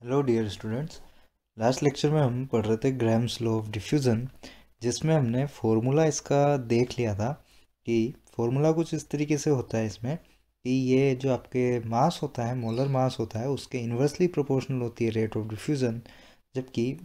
Hello dear students. Last lecture में हम पढ़ रहे थे ग्राम्स लॉ ऑफ डिफ्यूज़न, जिसमें हमने फॉर्मूला इसका देख लिया था कि फॉर्मूला कुछ इस तरीके से होता है इसमें कि ये जो आपके मास होता है, मोलर मास होता है, उसके इन्वर्सली प्रोपोर्शनल होती है रेट ऑफ डिफ्यूज़न, जबकि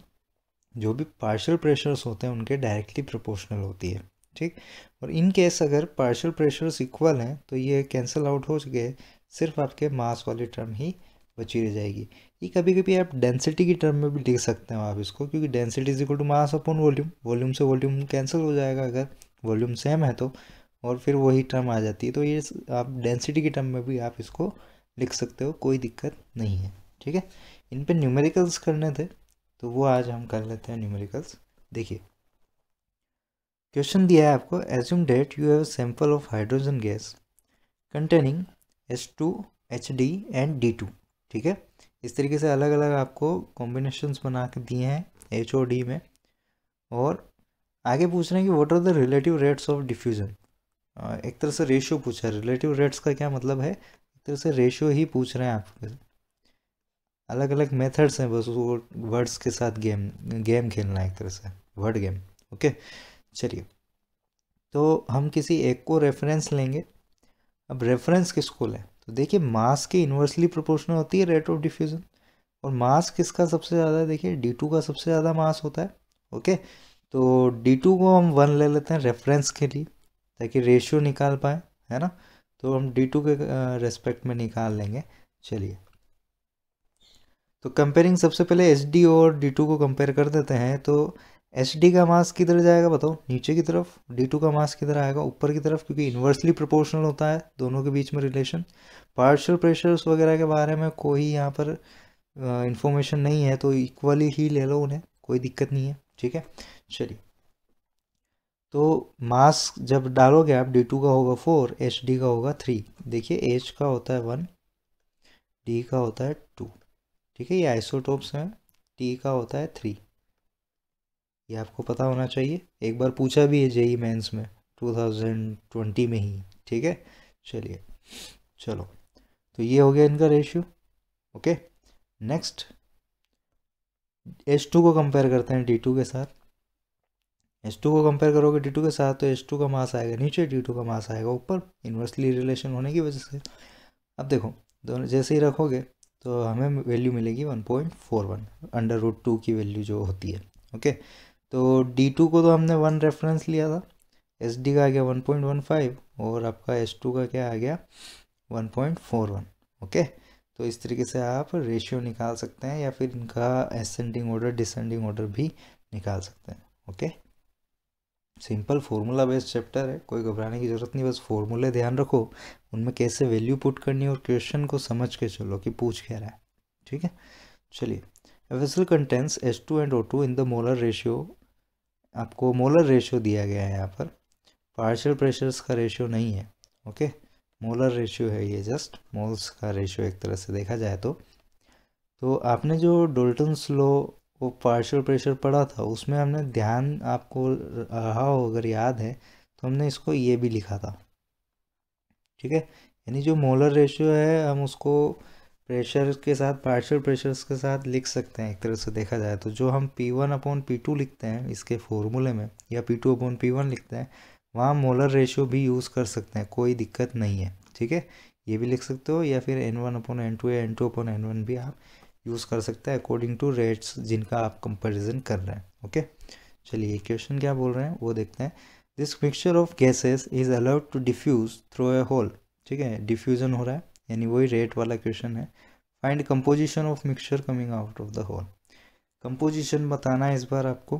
जो भी पार्शियल प्रेशर्स होते हैं उनके डायरेक्टली प्रोपोर्शनल होती है। ठीक। और इन केस अगर पार्शियल प्रेशर्स इक्वल हैं तो ये कैंसिल आउट हो गए, सिर्फ आपके मास वाली टर्म ही बची रह जाएगी। ये कभी कभी आप डेंसिटी की टर्म में भी लिख सकते हो आप इसको, क्योंकि density is equal to mass upon volume, volume से वॉल्यूम कैंसिल हो जाएगा अगर वॉल्यूम सेम है तो, और फिर वही टर्म आ जाती है। तो ये आप डेंसिटी की टर्म में भी आप इसको लिख सकते हो, कोई दिक्कत नहीं है। ठीक है। इन पे न्यूमेरिकल्स करने थे तो वो आज हम कर लेते हैं न्यूमेरिकल्स। देखिए, क्वेश्चन दिया है आपको, assume date you have sample of hydrogen gas containing H2 HD and D2। ठीक है। इस तरीके से अलग अलग आपको कॉम्बिनेशंस बना के दिए हैं H और D में, और आगे पूछ रहे हैं कि what are the relative rates of diffusion. एक तरह से रेशियो पूछा है। रिलेटिव रेट्स का क्या मतलब है, एक तरह से रेशियो ही पूछ रहे हैं आपके। अलग अलग मेथड्स हैं, बस वो वर्ड्स के साथ गेम गेम खेलना है, एक तरह से वर्ड गेम। ओके, चलिए, तो हम किसी एक को रेफरेंस लेंगे। अब रेफरेंस किसको लें, तो देखिए मास के इन्वर्सली प्रोपोर्शनल होती है रेट ऑफ डिफ्यूजन, और मास किसका सबसे ज़्यादा है, देखिए D2 का सबसे ज़्यादा मास होता है। ओके, तो D2 को हम 1 ले लेते हैं रेफरेंस के लिए, ताकि रेशियो निकाल पाए, है ना। तो हम D2 के रेस्पेक्ट में निकाल लेंगे। चलिए, तो कंपेयरिंग सबसे पहले HD और D2 को कंपेयर कर देते हैं। तो HD का मास किधर जाएगा बताओ, नीचे की तरफ। D2 का मास किधर आएगा, ऊपर की तरफ, क्योंकि इन्वर्सली प्रोपोर्शनल होता है दोनों के बीच में रिलेशन। पार्शियल प्रेशर्स वगैरह के बारे में कोई यहाँ पर इंफॉर्मेशन नहीं है, तो इक्वली ही ले लो उन्हें, कोई दिक्कत नहीं है। ठीक है, चलिए, तो मास जब डालोगे आप, D2 का होगा 4, HD का होगा 3। देखिए H का होता है 1, D का होता है 2। ठीक है, ये आइसोटोप्स हैं। T का होता है 3, ये आपको पता होना चाहिए। एक बार पूछा भी है जेई मेंस में 2020 में ही। ठीक है, चलिए, चलो, तो ये हो गया इनका रेशियो। ओके, नेक्स्ट H2 को कंपेयर करते हैं D2 के साथ। H2 को कंपेयर करोगे D2 के साथ तो H2 का मास आएगा नीचे, D2 का मास आएगा ऊपर, इन्वर्सली रिलेशन होने की वजह से। अब देखो, दोनों जैसे ही रखोगे तो हमें वैल्यू मिलेगी 1.41, अंडर रूट 2 की वैल्यू जो होती है। ओके, तो D2 को तो हमने 1 रेफरेंस लिया था, SD का आ गया 1.15, और आपका H2 का क्या आ गया 1.41। ओके, तो इस तरीके से आप रेशियो निकाल सकते हैं, या फिर इनका असेंडिंग ऑर्डर डिसेंडिंग ऑर्डर भी निकाल सकते हैं। Okay, simple formula based chapter है, कोई घबराने की ज़रूरत नहीं, बस फॉर्मूले ध्यान रखो, उनमें कैसे वैल्यू पुट करनी है, और क्वेश्चन को समझ के चलो कि पूछ क्या रहा है। ठीक है, चलिए, A vessel contains H2 and O2 in the molar ratio. आपको मोलर रेशियो दिया गया है यहाँ पर, पार्शियल प्रेशर्स का रेशियो नहीं है। ओके, मोलर रेशियो है ये, जस्ट मोल्स का रेशियो एक तरह से देखा जाए तो आपने जो डाल्टन्स लॉ वो पार्शियल प्रेशर पढ़ा था, उसमें हमने ध्यान, आपको रहा हो अगर याद है, तो हमने इसको ये भी लिखा था। ठीक है, यानी जो मोलर रेशियो है हम उसको प्रेशर के साथ, पार्शियल प्रेशर्स के साथ लिख सकते हैं एक तरह से देखा जाए तो। जो हम P1/P2 लिखते हैं इसके फॉर्मूले में, या P2/P1 लिखते हैं, वहाँ मोलर रेशियो भी यूज़ कर सकते हैं, कोई दिक्कत नहीं है। ठीक है, ये भी लिख सकते हो, या फिर N1/N2 या N2/N1 भी आप यूज़ कर सकते हैं अकॉर्डिंग टू रेट्स जिनका आप कंपेरिजन कर रहे हैं। ओके, चलिए, क्वेश्चन क्या बोल रहे हैं वो देखते हैं। This mixture of gases is allowed to diffuse through a hole. ठीक है, डिफ्यूजन हो रहा है, यानी वही रेट वाला क्वेश्चन है। Find composition of mixture coming out of the hole. Composition बताना है इस बार आपको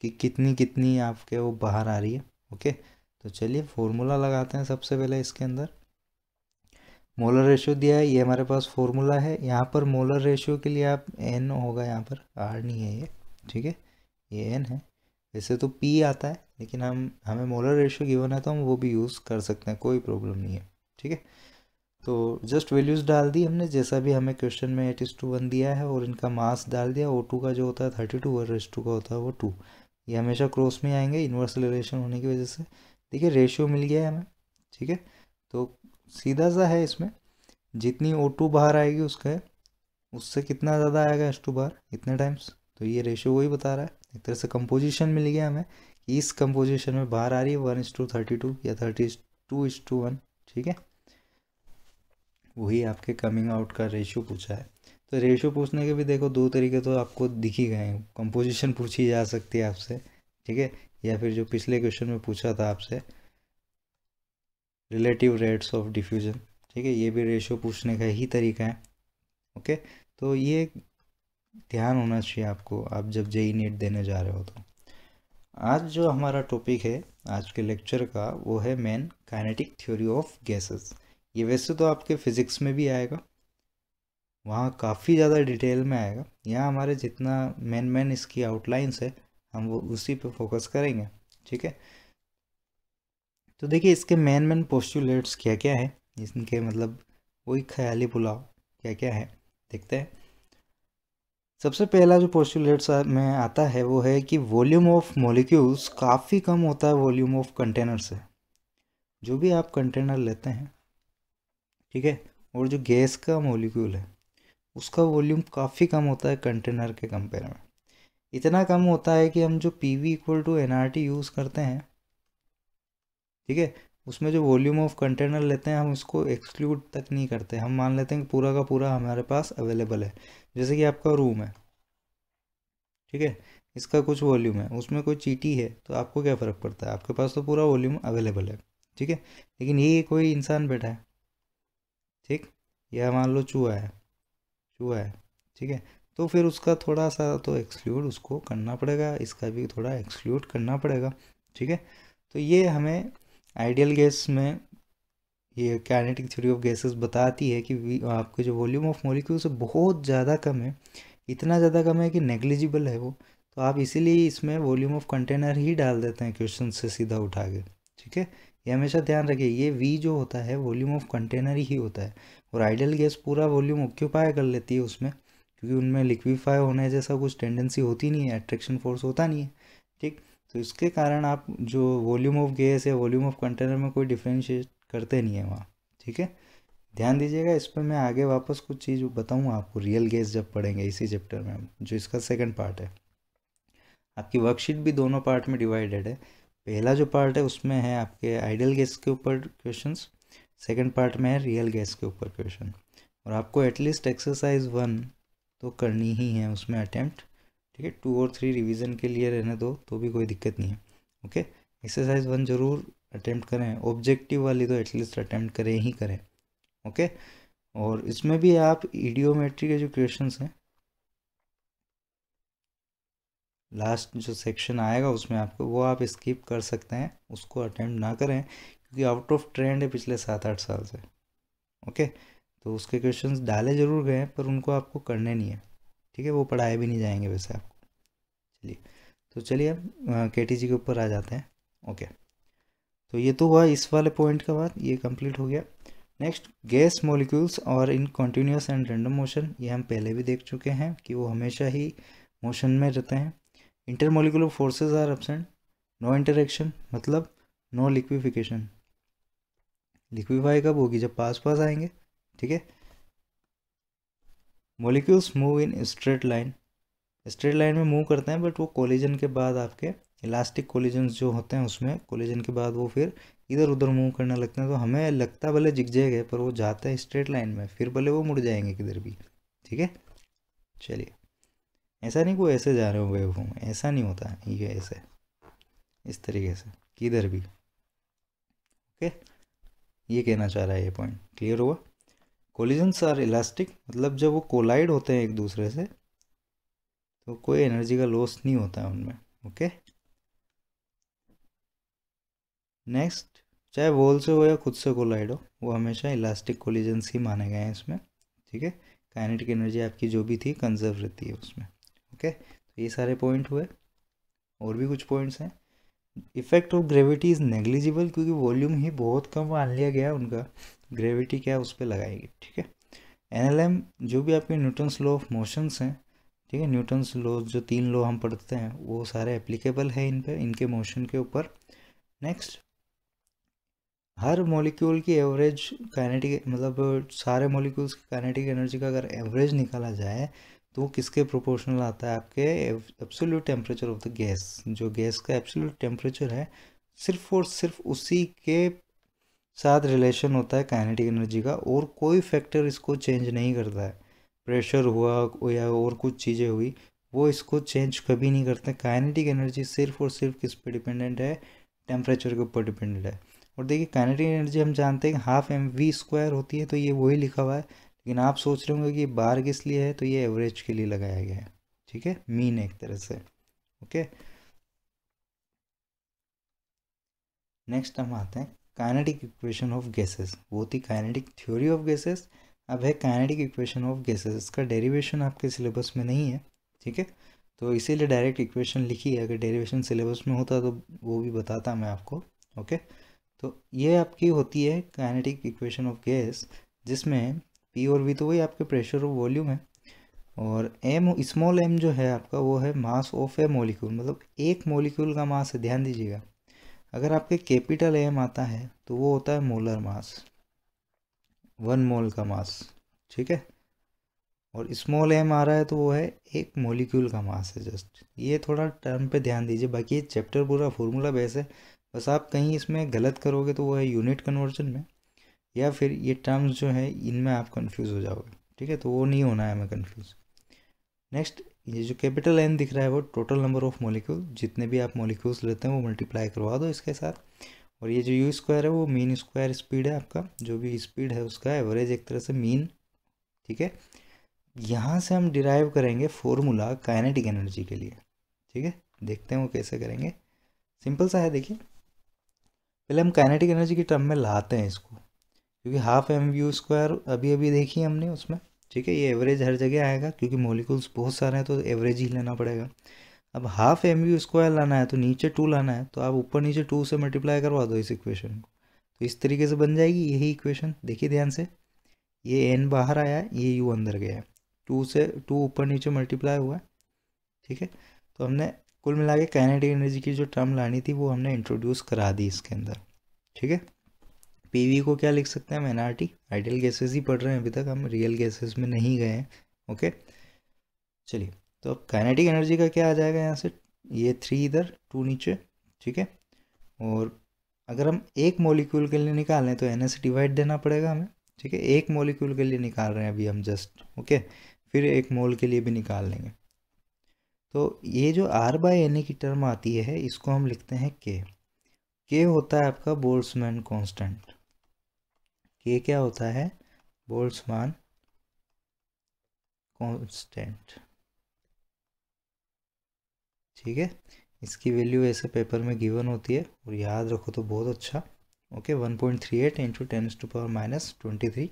कि कितनी कितनी आपके वो बाहर आ रही है। ओके, तो चलिए फॉर्मूला लगाते हैं सबसे पहले इसके अंदर। मोलर रेशियो दिया है, ये हमारे पास फॉर्मूला है। यहाँ पर मोलर रेशियो के लिए आप एन होगा, यहाँ पर आर नहीं है ये। ठीक है, ये एन है। वैसे तो पी आता है, लेकिन हमें मोलर रेशियो गिवन है तो हम वो भी यूज़ कर सकते हैं, कोई प्रॉब्लम नहीं है। ठीक है, तो जस्ट वैल्यूज़ डाल दी हमने, जैसा भी हमें क्वेश्चन में 8:1 दिया है, और इनका मास डाल दिया। O2 का जो होता है 32 और H2 का होता है वो 2। ये हमेशा क्रॉस में आएंगे इन्वर्स रिलेशन होने की वजह से। देखिए रेशियो मिल गया है हमें। ठीक है, तो सीधा सा है इसमें, जितनी O2 बाहर आएगी उसका उससे कितना ज़्यादा आएगा एच टू बार, इतने टाइम्स। तो ये रेशियो वही बता रहा है। एक तरह से कंपोजिशन मिल गया हमें कि इस कंपोजिशन में बाहर आ रही है 1:32 या 32:1। ठीक है, वही आपके कमिंग आउट का रेशियो पूछा है। तो रेशियो पूछने के भी देखो दो तरीके तो आपको दिख ही गए हैं। कंपोजिशन पूछी जा सकती है आपसे, ठीक है, या फिर जो पिछले क्वेश्चन में पूछा था आपसे रिलेटिव रेट्स ऑफ डिफ्यूजन, ठीक है, ये भी रेशियो पूछने का ही तरीका है। ओके, तो ये ध्यान होना चाहिए आपको, आप जब जेई नीट देने जा रहे हो। तो आज जो हमारा टॉपिक है आज के लेक्चर का वो है main kinetic theory of gases. ये वैसे तो आपके फिजिक्स में भी आएगा, वहाँ काफ़ी ज़्यादा डिटेल में आएगा। यहाँ हमारे जितना मेन इसकी आउटलाइंस है हम वो उसी पे फोकस करेंगे। ठीक है, तो देखिए इसके मेन पोस्टुलेट्स क्या क्या है, इनके मतलब वही ख्याली पुलाव क्या क्या है देखते हैं। सबसे पहला जो पोस्टुलेट्स में आता है वो है कि वॉल्यूम ऑफ मॉलिक्यूल्स काफ़ी कम होता है वॉल्यूम ऑफ कंटेनर से। जो भी आप कंटेनर लेते हैं, ठीक है, और जो गैस का मॉलिक्यूल है उसका वॉल्यूम काफ़ी कम होता है कंटेनर के कंपेयर में। इतना कम होता है कि हम जो PV = nRT यूज़ करते हैं, ठीक है, उसमें जो वॉल्यूम ऑफ कंटेनर लेते हैं हम उसको एक्सक्लूड तक नहीं करते। हम मान लेते हैं कि पूरा का पूरा हमारे पास अवेलेबल है। जैसे कि आपका रूम है, ठीक है, इसका कुछ वॉल्यूम है, उसमें कोई चीटी है तो आपको क्या फ़र्क पड़ता है, आपके पास तो पूरा वॉल्यूम अवेलेबल है। ठीक है, लेकिन ये कोई इंसान बैठा है, ठीक, या मान लो चूहा है, ठीक है, तो फिर उसका थोड़ा सा तो एक्सक्लूड उसको करना पड़ेगा, इसका भी थोड़ा एक्सक्लूड करना पड़ेगा। ठीक है, तो ये हमें आइडियल गैस में ये काइनेटिक थ्योरी ऑफ गैसेस बताती है कि आपके जो वॉल्यूम ऑफ मॉलिक्यूल से बहुत ज़्यादा कम है, इतना ज़्यादा कम है कि नेग्लिजिबल है वो। तो आप इसीलिए इसमें वॉल्यूम ऑफ कंटेनर ही डाल देते हैं क्वेश्चन से सीधा उठा के। ठीक है, ये हमेशा ध्यान रखिए, ये V जो होता है वॉल्यूम ऑफ कंटेनर ही होता है, और आइडियल गैस पूरा वॉल्यूम ऑक्यूपाई कर लेती है उसमें, क्योंकि उनमें लिक्विफाई होने जैसा कुछ टेंडेंसी होती नहीं है, अट्रैक्शन फोर्स होता नहीं है। ठीक, तो इसके कारण आप जो वॉल्यूम ऑफ गैस या वॉल्यूम ऑफ कंटेनर में कोई डिफ्रेंशिएट करते नहीं है वहाँ। ठीक है, ध्यान दीजिएगा इस पर। मैं आगे वापस कुछ चीज़ बताऊँगा आपको रियल गैस जब पढ़ेंगे इसी चैप्टर में हम, जो इसका सेकंड पार्ट है। आपकी वर्कशीट भी दोनों पार्ट में डिवाइडेड है। पहला जो पार्ट है उसमें है आपके आइडियल गैस के ऊपर क्वेश्चंस, सेकंड पार्ट में है रियल गैस के ऊपर क्वेश्चन। और आपको एटलीस्ट एक्सरसाइज 1 तो करनी ही है उसमें अटैम्प्ट। ठीक है, 2 और 3 रिवीजन के लिए रहने दो तो भी कोई दिक्कत नहीं है। ओके, एक्सरसाइज 1 ज़रूर अटैम्प्ट करें, ऑब्जेक्टिव वाली तो एटलीस्ट अटैम्प्ट करें ही करें। ओके, और इसमें भी आप इडियोमेट्री के जो क्वेश्चंस हैं लास्ट जो सेक्शन आएगा उसमें आपको वो आप स्किप कर सकते हैं, उसको अटेम्प्ट ना करें, क्योंकि आउट ऑफ ट्रेंड है पिछले 7-8 साल से। ओके, तो उसके क्वेश्चंस डाले ज़रूर गए हैं पर उनको आपको करने नहीं है। ठीक है, वो पढ़ाए भी नहीं जाएंगे वैसे आपको। चलिए, तो चलिए अब KTG के ऊपर आ जाते हैं। ओके, तो ये तो हुआ इस वाले पॉइंट का बात, ये कंप्लीट हो गया। नेक्स्ट, गैस मॉलिक्यूल्स और इन कॉन्टीन्यूस एंड रैंडम मोशन, ये हम पहले भी देख चुके हैं कि वो हमेशा ही मोशन में रहते हैं। Intermolecular forces are absent, no interaction मतलब नो लिक्विफिकेशन। लिक्विफाई कब होगी, जब पास पास आएंगे। ठीक है, molecules move in straight line, straight line में मूव करते हैं, बट वो कोलिजन के बाद आपके इलास्टिक कोलिजन्स जो होते हैं उसमें कोलिजन के बाद वो फिर इधर उधर मूव करने लगते हैं। तो हमें लगता भले जिगजैग है पर वो जाते हैं स्ट्रेट लाइन में, फिर भले वो मुड़ जाएंगे किधर भी। ठीक है, चलिए, ऐसा नहीं कोई ऐसे जा रहे हो वेव में, ऐसा नहीं होता है, ये ऐसे इस तरीके से किधर भी। ओके, ये कहना चाह रहा है, ये पॉइंट क्लियर हुआ। कोलिजन्स आर इलास्टिक मतलब जब वो कोलाइड होते हैं एक दूसरे से तो कोई एनर्जी का लॉस नहीं होता है उनमें। ओके, नेक्स्ट, चाहे वॉल से हो या खुद से कोलाइड हो, वो हमेशा इलास्टिक कोलिजन्स ही माने गए हैं इसमें। ठीक है, काइनेटिक एनर्जी आपकी जो भी थी कंजर्व रहती है उसमें। ओके, तो ये सारे पॉइंट हुए, और भी कुछ पॉइंट्स हैं। Effect of gravity is negligible, क्योंकि वॉल्यूम ही बहुत कम मान लिया गया उनका, ग्रेविटी क्या उस पर लगाएगी। ठीक है, NLM जो भी आपके न्यूटन्स लॉ ऑफ मोशंस हैं, ठीक है, न्यूटन्स लॉ जो 3 लॉ हम पढ़ते हैं वो सारे एप्लीकेबल है इन पे, इनके मोशन के ऊपर। नेक्स्ट, हर मॉलिक्यूल की एवरेज काइनेटिक, मतलब सारे मॉलिक्यूल्स की काइनेटिक एनर्जी का अगर एवरेज निकाला जाए तो वो किसके प्रोपोर्शनल आता है, आपके absolute temperature of the gas. जो गैस का एब्सोल्यूट टेम्परेचर है सिर्फ और सिर्फ उसी के साथ रिलेशन होता है काइनेटिक एनर्जी का, और कोई फैक्टर इसको चेंज नहीं करता है। प्रेशर हुआ या और कुछ चीज़ें हुई, वो इसको चेंज कभी नहीं करते। काइनेटिक एनर्जी सिर्फ और सिर्फ किस पे डिपेंडेंट है, टेम्परेचर के ऊपर डिपेंडेंट है। और देखिए काइनेटिक एनर्जी हम जानते हैं हाफ mv² होती है, तो ये वही लिखा हुआ है, लेकिन आप सोच रहे होंगे कि बार किस लिए है, तो ये एवरेज के लिए लगाया गया है, ठीक है, मीन एक तरह से। ओके, नेक्स्ट हम आते हैं काइनेटिक इक्वेशन ऑफ गैसेस। वो थी काइनेटिक थ्योरी ऑफ गैसेस, अब है काइनेटिक इक्वेशन ऑफ गैसेस। इसका डेरिवेशन आपके सिलेबस में नहीं है, ठीक है, तो इसीलिए डायरेक्ट इक्वेशन लिखी है। अगर डेरिवेशन सिलेबस में होता तो वो भी बताता मैं आपको। ओके, तो ये आपकी होती है काइनेटिक इक्वेशन ऑफ गैस, जिसमें पी और वी तो वही आपके प्रेशर और वॉल्यूम है, और एम, स्मॉल एम जो है आपका वो है मास ऑफ ए मॉलिक्यूल, मतलब एक मॉलिक्यूल का मास है। ध्यान दीजिएगा, अगर आपके कैपिटल एम आता है तो वो होता है मोलर मास, 1 मोल का मास, ठीक है, और स्मॉल एम आ रहा है तो वो है एक मॉलिक्यूल का मास है। जस्ट ये थोड़ा टर्म पे ध्यान दीजिए, बाकी ये चैप्टर पूरा फॉर्मूला बेस है। बस आप कहीं इसमें गलत करोगे तो वो है यूनिट कन्वर्जन में, या फिर ये टर्म्स जो है इनमें आप कंफ्यूज हो जाओगे, ठीक है, तो वो नहीं होना है हमें कंफ्यूज। नेक्स्ट, ये जो कैपिटल एन दिख रहा है वो टोटल नंबर ऑफ मॉलिक्यूल, जितने भी आप मॉलिक्यूल्स लेते हैं वो मल्टीप्लाई करवा दो इसके साथ। और ये जो यू स्क्वायर है वो मीन स्क्वायर स्पीड है आपका, जो भी स्पीड है उसका एवरेज एक तरह से मीन, ठीक है। यहाँ से हम डिराइव करेंगे फॉर्मूला काइनेटिक एनर्जी के लिए, ठीक है, देखते हैं वो कैसे करेंगे। सिंपल सा है, देखिए पहले हम काइनेटिक एनर्जी की टर्म में लाते हैं इसको, क्योंकि हाफ mv² अभी अभी देखी हमने उसमें, ठीक है, ये एवरेज हर जगह आएगा क्योंकि मॉलिक्यूल्स बहुत सारे हैं तो एवरेज ही लेना पड़ेगा। अब हाफ mv² लाना है तो नीचे 2 लाना है, तो आप ऊपर नीचे 2 से मल्टीप्लाई करवा दो इस इक्वेशन को, तो इस तरीके से बन जाएगी यही इक्वेशन। देखिए ध्यान से, ये n बाहर आया है, ये u अंदर गया है, 2 से 2 ऊपर नीचे मल्टीप्लाई हुआ है, ठीक है। तो हमने कुल मिला के काइनेटिक एनर्जी की जो टर्म लानी थी वो हमने इंट्रोड्यूस करा दी इसके अंदर, ठीक है। पीवी को क्या लिख सकते हैं हम, एनआरटी, आइडियल गैसेस ही पढ़ रहे हैं अभी तक, हम रियल गैसेस में नहीं गए हैं। ओके, चलिए, तो अब काइनेटिक एनर्जी का क्या आ जाएगा यहाँ से, ये 3 इधर 2 नीचे, ठीक है। और अगर हम एक मॉलिक्यूल के लिए निकाल लें तो एन से डिवाइड देना पड़ेगा हमें, ठीक है, एक मॉलिक्यूल के लिए निकाल रहे हैं अभी हम जस्ट, ओके, फिर एक मोल के लिए भी निकाल लेंगे। तो ये जो R/NA की टर्म आती है इसको हम लिखते हैं के होता है आपका बोल्ट्जमैन कांस्टेंट। के क्या होता है, बोल्ट्जमैन कांस्टेंट, ठीक है। इसकी वैल्यू ऐसे पेपर में गिवन होती है, और याद रखो तो बहुत अच्छा। ओके, 1.38 इंटू 10⁻⁻23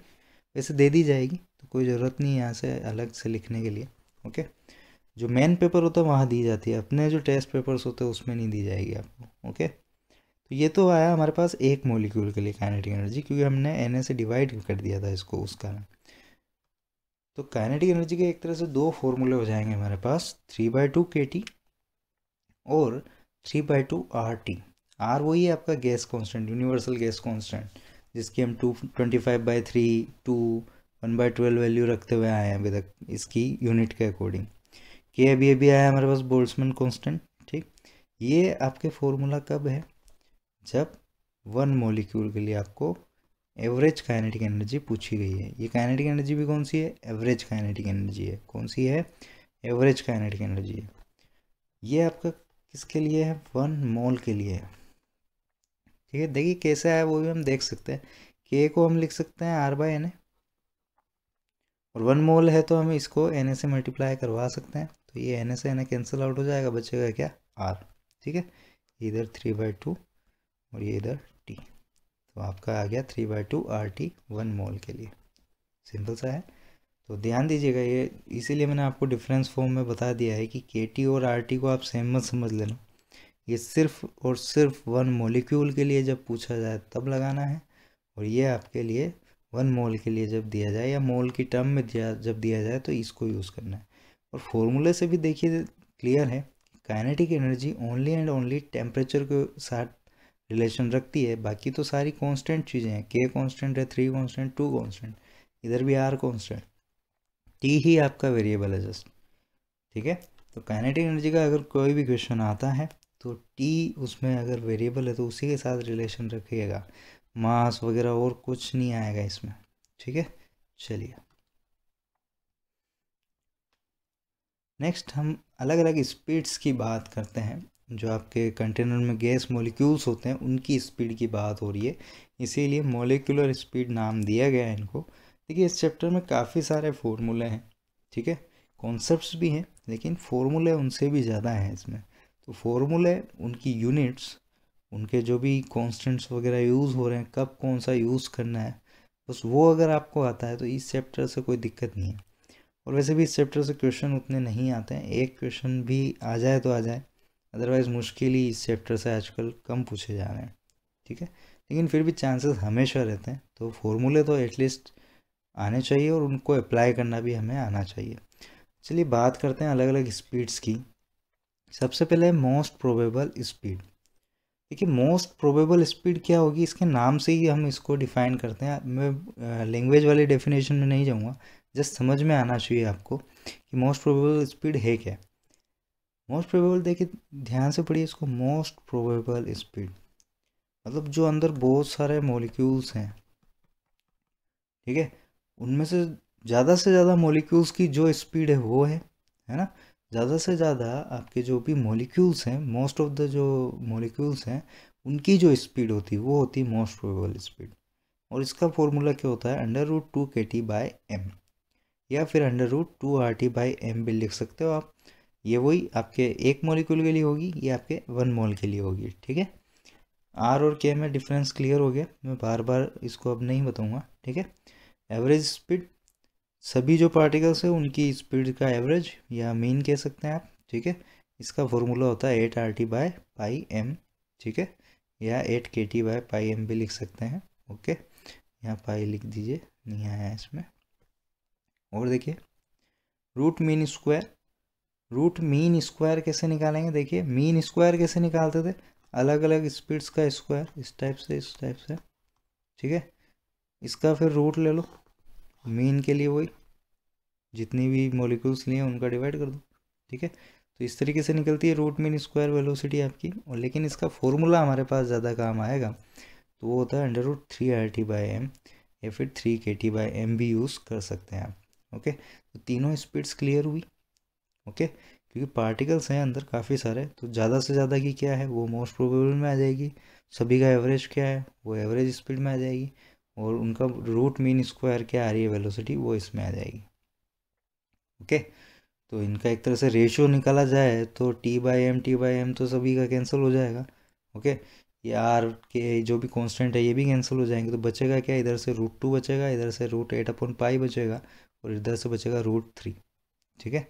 वैसे दे दी जाएगी, तो कोई ज़रूरत नहीं है यहाँ से अलग से लिखने के लिए। ओके, जो मेन पेपर होता है वहाँ दी जाती है, अपने जो टेस्ट पेपर्स होते हैं उसमें नहीं दी जाएगी आपको। ओके, तो ये तो आया हमारे पास एक मॉलिक्यूल के लिए काइनेटिक एनर्जी, क्योंकि हमने एन से डिवाइड कर दिया था इसको उस कारण। तो काइनेटिक एनर्जी के एक तरह से दो फॉर्मूले हो जाएंगे हमारे पास, 3/2 kT और 3/2 RT। आर वही है आपका gas constant, universal gas constant, जिसकी हम 225/3 2 1/12 वैल्यू रखते हुए आए हैं अभी तक इसकी यूनिट के अकॉर्डिंग। के अभी आया हमारे पास बोल्ट्जमैन कांस्टेंट, ठीक। ये आपके फॉर्मूला कब है, जब 1 मॉलिक्यूल के लिए आपको एवरेज काइनेटिक एनर्जी पूछी गई है। ये काइनेटिक एनर्जी भी कौन सी है, एवरेज काइनेटिक एनर्जी है। कौन सी है, एवरेज काइनेटिक एनर्जी है। ये आपका किसके लिए है, 1 मोल के लिए है, ठीक है। देखिए कैसे आया वो भी हम देख सकते हैं, के को हम लिख सकते हैं R/NA, और 1 मोल है तो हम इसको Na से मल्टीप्लाई करवा सकते हैं, तो ये Na से Na कैंसिल आउट हो जाएगा, बचेगा क्या, R, ठीक है। इधर 3/2 और ये इधर T, तो आपका आ गया 3/2 RT 1 मोल के लिए। सिंपल सा है, तो ध्यान दीजिएगा, ये इसीलिए मैंने आपको डिफरेंस फॉर्म में बता दिया है कि KT और RT को आप सेम मत समझ लेना। ये सिर्फ और सिर्फ 1 मॉलिक्यूल के लिए जब पूछा जाए तब लगाना है, और ये आपके लिए 1 मोल के लिए जब दिया जाए या मोल की टर्म में जब दिया जाए तो इसको यूज़ करना है। और फॉर्मूले से भी देखिए क्लियर है, kinetic energy only and only temperature के साथ रिलेशन रखती है, बाकी तो सारी कांस्टेंट चीज़ें हैं। के कांस्टेंट है, 3 कांस्टेंट, 2 कांस्टेंट, इधर भी आर कांस्टेंट, टी ही आपका वेरिएबल है जस्ट। ठीक है, तो काइनेटिक एनर्जी का अगर कोई भी क्वेश्चन आता है तो टी उसमें अगर वेरिएबल है तो उसी के साथ रिलेशन रखिएगा, मास वगैरह और कुछ नहीं आएगा इसमें। ठीक है, चलिए नेक्स्ट हम अलग अलग स्पीड्स की बात करते हैं। जो आपके कंटेनर में गैस मॉलिक्यूल्स होते हैं उनकी स्पीड की बात हो रही है, इसीलिए मॉलिक्यूलर स्पीड नाम दिया गया है इनको। देखिए इस चैप्टर में काफ़ी सारे फॉर्मूले हैं, ठीक है, कॉन्सेप्ट्स भी हैं, लेकिन फॉर्मूले उनसे भी ज़्यादा हैं इसमें। तो फॉर्मूले, उनकी यूनिट्स, उनके जो भी कॉन्स्टेंट्स वगैरह यूज़ हो रहे हैं, कब कौन सा यूज़ करना है, बस वो अगर आपको आता है तो इस चैप्टर से कोई दिक्कत नहीं है। और वैसे भी इस चैप्टर से क्वेश्चन उतने नहीं आते हैं, एक क्वेश्चन भी आ जाए तो आ जाए, अदरवाइज़ मुश्किल ही इस चैप्टर से आजकल कम पूछे जा रहे हैं। ठीक है, लेकिन फिर भी चांसेस हमेशा रहते हैं, तो फॉर्मूले तो एटलीस्ट आने चाहिए और उनको अप्लाई करना भी हमें आना चाहिए। चलिए बात करते हैं अलग अलग स्पीड्स की। सबसे पहले मोस्ट प्रोबेबल स्पीड। देखिए मोस्ट प्रोबेबल स्पीड क्या होगी, इसके नाम से ही हम इसको डिफाइन करते हैं। मैं लैंग्वेज वाली डेफिनेशन में नहीं जाऊँगा, जस्ट समझ में आना चाहिए आपको कि मोस्ट प्रोबेबल स्पीड है क्या। मोस्ट प्रोबेबल, देखिए ध्यान से पढ़िए इसको, मोस्ट प्रोबेबल स्पीड मतलब जो अंदर बहुत सारे मॉलिक्यूल्स हैं, ठीक है, उनमें से ज़्यादा मॉलिक्यूल्स की जो स्पीड है वो है ना, ज़्यादा से ज़्यादा आपके जो भी मॉलिक्यूल्स हैं, मोस्ट ऑफ द जो मॉलिक्यूल्स हैं उनकी जो स्पीड होती है वो होती है मोस्ट प्रोबेबल स्पीड। और इसका फॉर्मूला क्या होता है, √2kT/m, या फिर √2RT/m भी लिख सकते हो आप। ये वही आपके एक मॉलिक्यूल के लिए होगी, ये आपके 1 मोल के लिए होगी। ठीक है, आर और के में डिफरेंस क्लियर हो गया, मैं बार बार इसको अब नहीं बताऊंगा। ठीक है, एवरेज स्पीड, सभी जो पार्टिकल्स है उनकी स्पीड का एवरेज या मीन कह सकते हैं आप। ठीक है, इसका फॉर्मूला होता है 8RT/m। ठीक है, या 8kT/m भी लिख सकते हैं। ओके, यहाँ पाई लिख दीजिए, नहीं आया इसमें। और देखिए root mean square, root mean square कैसे निकालेंगे, देखिए मीन स्क्वायर कैसे निकालते थे, अलग अलग स्पीड्स का स्क्वायर, इस टाइप से इस टाइप से। ठीक है, इसका फिर रूट ले लो, मीन के लिए वही जितनी भी मॉलिक्यूल्स लिए उनका डिवाइड कर दो। ठीक है, तो इस तरीके से निकलती है रूट मीन स्क्वायर वेलोसिटी आपकी। और लेकिन इसका फॉर्मूला हमारे पास ज़्यादा काम आएगा, तो वो होता है √3RT/m, या फिर 3kT/m भी यूज़ कर सकते हैं आप। ओके, तो तीनों स्पीड्स क्लियर हुई। ओके, क्योंकि पार्टिकल्स हैं अंदर काफ़ी सारे, तो ज़्यादा से ज़्यादा की क्या है वो मोस्ट प्रोबेबल में आ जाएगी, सभी का एवरेज क्या है वो एवरेज स्पीड में आ जाएगी, और उनका रूट मीन स्क्वायर क्या आ रही है वेलोसिटी वो इसमें आ जाएगी। ओके, तो इनका एक तरह से रेशियो निकाला जाए तो T/m तो सभी का कैंसिल हो जाएगा। ओके, ये आर के जो भी कांस्टेंट है ये भी कैंसिल हो जाएंगे, तो बचेगा क्या, इधर से √2 बचेगा, इधर से √8/π बचेगा, और इधर से बचेगा √3। ठीक है,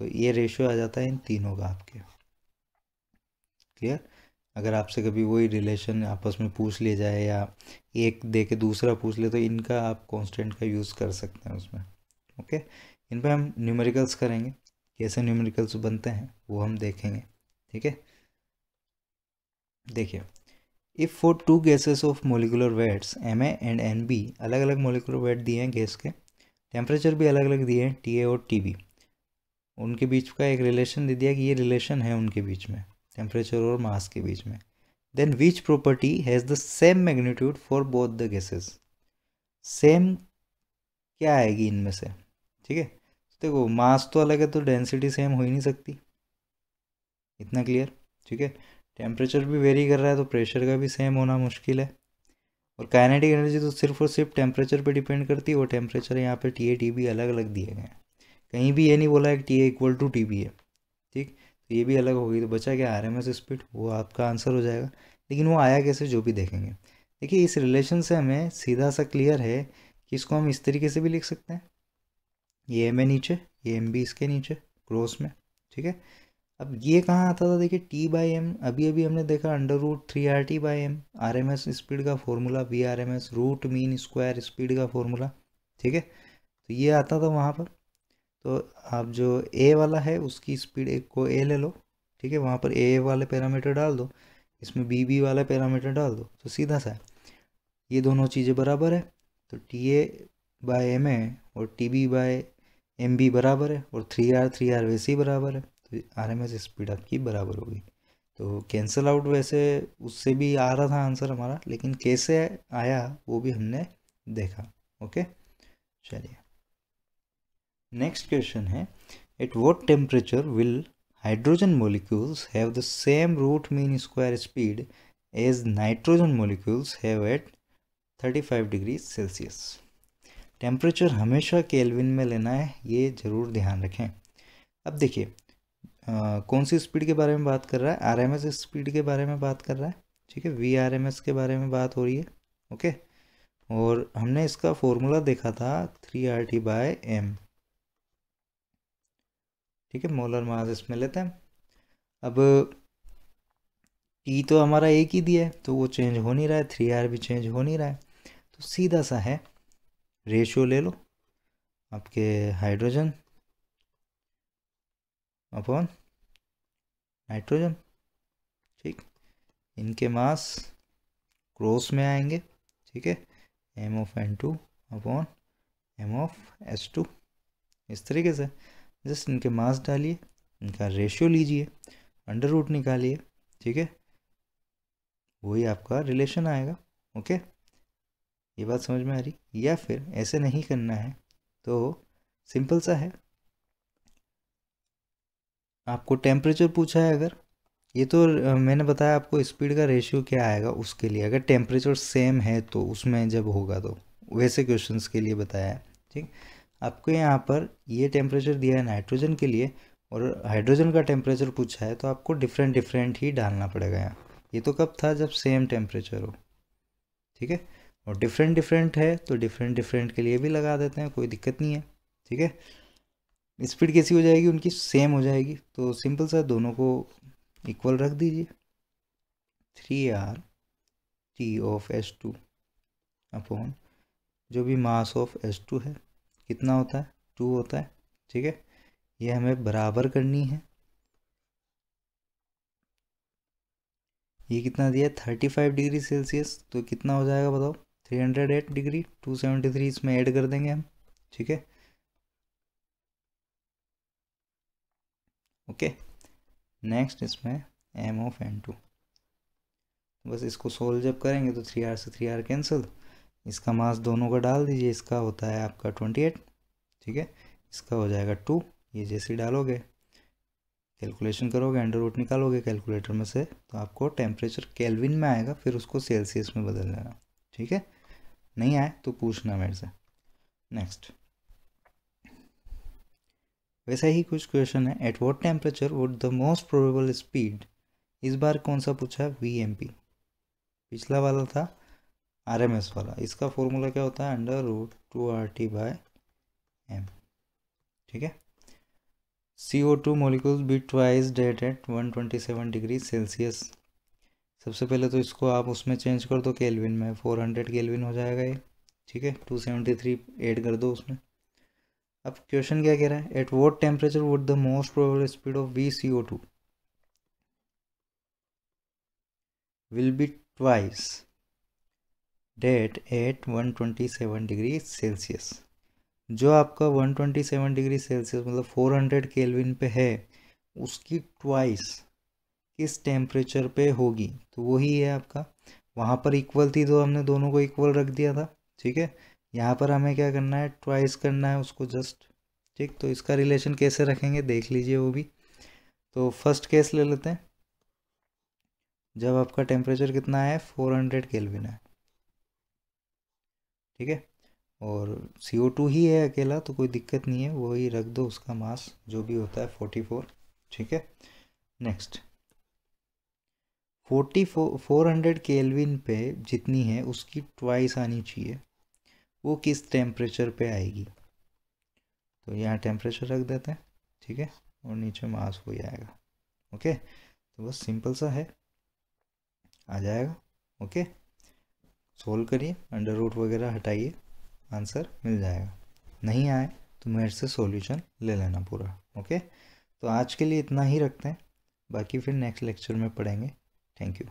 तो ये रेशियो आ जाता है इन तीनों का आपके। क्लियर, अगर आपसे कभी वही रिलेशन आपस में पूछ लिया जाए या एक दे के दूसरा पूछ ले, तो इनका आप कांस्टेंट का यूज़ कर सकते हैं उसमें। ओके, इन पर हम न्यूमेरिकल्स करेंगे, कैसे न्यूमेरिकल्स बनते हैं वो हम देखेंगे। ठीक है, देखिए if for 2 gases of molecular weights Ma and Nb, अलग अलग मोलिकुलर वेट दिए हैं गैस के, टेम्परेचर भी अलग अलग दिए हैं Ta और Tb, उनके बीच का एक रिलेशन दे दिया कि ये रिलेशन है उनके बीच में, टेम्परेचर और मास के बीच में। Then which property has the same magnitude for both the gases, same क्या आएगी इनमें से। ठीक है, देखो मास तो अलग है तो डेंसिटी सेम हो ही नहीं सकती, इतना क्लियर। ठीक है, टेम्परेचर भी वेरी कर रहा है तो प्रेशर का भी सेम होना मुश्किल है, और काइनेटिक एनर्जी तो सिर्फ और सिर्फ टेम्परेचर पे डिपेंड करती है, और टेम्परेचर यहाँ पे TA TB अलग अलग दिए गए हैं, कहीं भी ये नहीं बोला है कि TA = TB है। ठीक, तो ये भी अलग होगी, तो बचा क्या, RMS स्पीड, वो आपका आंसर हो जाएगा। लेकिन वो आया कैसे जो भी देखेंगे। देखिए इस रिलेशन से हमें सीधा सा क्लियर है कि इसको हम इस तरीके से भी लिख सकते हैं, ये M है नीचे, ये MB इसके नीचे क्रॉस में। ठीक है, अब ये कहाँ आता था, देखिए T/m, अभी अभी हमने देखा √3RT/m, RMS स्पीड का formula, VRMS root mean square speed का फॉर्मूला। ठीक है, तो ये आता था वहाँ पर, तो आप जो A वाला है उसकी स्पीड एक को A ले लो। ठीक है, वहाँ पर A वाले पैरामीटर डाल दो, इसमें बी वाला पैरामीटर डाल दो तो सीधा सा है। ये दोनों चीज़ें बराबर है तो TA/MA और TB/MB बराबर है, और 3R वैसे ही बराबर है, तो RMS स्पीड आपकी बराबर होगी। तो कैंसिल आउट वैसे उससे भी आ रहा था आंसर हमारा, लेकिन कैसे आया वो भी हमने देखा। ओके, चलिए नेक्स्ट क्वेश्चन है, at what temperature will hydrogen molecules have the same root mean square speed as nitrogen molecules have at 35 degree Celsius. Temperature हमेशा केल्विन में लेना है, ये ज़रूर ध्यान रखें। अब देखिए कौन सी स्पीड के बारे में बात कर रहा है, RMS स्पीड के बारे में बात कर रहा है, ठीक है, VRMS के बारे में बात हो रही है। ओके, और हमने इसका फॉर्मूला देखा था 3RT/m, ठीक है, मोलर मास इसमें लेते हैं। अब T तो हमारा एक ही दिया है तो वो चेंज हो नहीं रहा है, 3R भी चेंज हो नहीं रहा है, तो सीधा सा है रेशियो ले लो आपके हाइड्रोजन अपॉन नाइट्रोजन, ठीक, इनके मास क्रॉस में आएंगे, ठीक है, M(N2) अपॉन M(S2), इस तरीके से जस्ट इनके मास डालिए, इनका रेशियो लीजिए, अंडर रूट निकालिए, ठीक है, वही आपका रिलेशन आएगा। ओके, ये बात समझ में आ रही? या फिर ऐसे नहीं करना है तो सिंपल सा है, आपको टेम्परेचर पूछा है, अगर ये तो मैंने बताया आपको स्पीड का रेशियो क्या आएगा उसके लिए, अगर टेम्परेचर सेम है तो उसमें जब होगा तो वैसे क्वेश्चंस के लिए बताया है, ठीक। आपको यहाँ पर ये टेम्परेचर दिया है नाइट्रोजन के लिए और हाइड्रोजन का टेम्परेचर पूछा है, तो आपको डिफरेंट डिफरेंट ही डालना पड़ेगा यहाँ। ये तो कब था, जब सेम टेम्परेचर हो, ठीक है, और डिफरेंट डिफरेंट है तो डिफरेंट डिफरेंट के लिए भी लगा देते हैं, कोई दिक्कत नहीं है, ठीक है। स्पीड कैसी हो जाएगी उनकी, सेम हो जाएगी, तो सिंपल सा दोनों को इक्वल रख दीजिए, 3RT(S2) अपॉन जो भी मास ऑफ S2 है, कितना होता है, 2 होता है, ठीक है, ये हमें बराबर करनी है। ये कितना दिया है, 35 डिग्री सेल्सियस, तो कितना हो जाएगा बताओ, 308 डिग्री, 273 इसमें ऐड कर देंगे हम, ठीक है। ओके, नेक्स्ट इसमें M(N2), बस इसको सोल्व जब करेंगे तो 3R से 3R कैंसिल, इसका मास दोनों का डाल दीजिए, इसका होता है आपका 28, ठीक है, इसका हो जाएगा 2, ये जैसे डालोगे कैलकुलेशन करोगे अंडर रूट निकालोगे कैलकुलेटर में से, तो आपको टेम्परेचर केल्विन में आएगा, फिर उसको सेल्सियस में बदल लेना, ठीक है, नहीं आए तो पूछना मेरे से। नेक्स्ट वैसा ही कुछ क्वेश्चन है, at what temperature would the most probable speed, इस बार कौन सा पूछा है, VMP, पिछला वाला था RMS वाला, इसका फॉर्मूला क्या होता है, अंडर रूट 2RT/m, ठीक है। CO2 molecules be twice dead at 127 degree Celsius, सबसे पहले तो इसको आप उसमें चेंज कर दो केल्विन में, 400 केल्विन हो जाएगा ये, ठीक है, 273 ऐड कर दो उसमें। अब क्वेश्चन क्या कह रहा है, at what temperature would the most probable speed of VCO2 will be twice that at 127 degree Celsius. जो आपका 127 डिग्री सेल्सियस मतलब 400 केल्विन पे है, उसकी ट्वाइस किस टेम्परेचर पे होगी, तो वही है आपका, वहाँ पर इक्वल थी तो हमने दोनों को इक्वल रख दिया था, ठीक है, यहाँ पर हमें क्या करना है, ट्वाइस करना है उसको जस्ट, ठीक। तो इसका रिलेशन कैसे रखेंगे देख लीजिए वो भी। तो फर्स्ट केस ले लेते हैं, जब आपका टेम्परेचर कितना है, 400 केल्विन है, ठीक है, और CO2 ही है अकेला तो कोई दिक्कत नहीं है, वही रख दो, उसका मास जो भी होता है 44, ठीक है। नेक्स्ट 400 केल्विन पे जितनी है उसकी ट्वाइस आनी चाहिए, वो किस टेम्परेचर पे आएगी, तो यहाँ टेम्परेचर रख देते हैं, ठीक है, और नीचे मास हो जाएगा। ओके, तो बस सिंपल सा है, आ जाएगा। ओके, सोल्व करिए, अंडर रूट वगैरह हटाइए, आंसर मिल जाएगा, नहीं आए तो मेरे से सॉल्यूशन ले लेना पूरा। ओके, तो आज के लिए इतना ही रखते हैं, बाकी फिर नेक्स्ट लेक्चर में पढ़ेंगे। Thank you.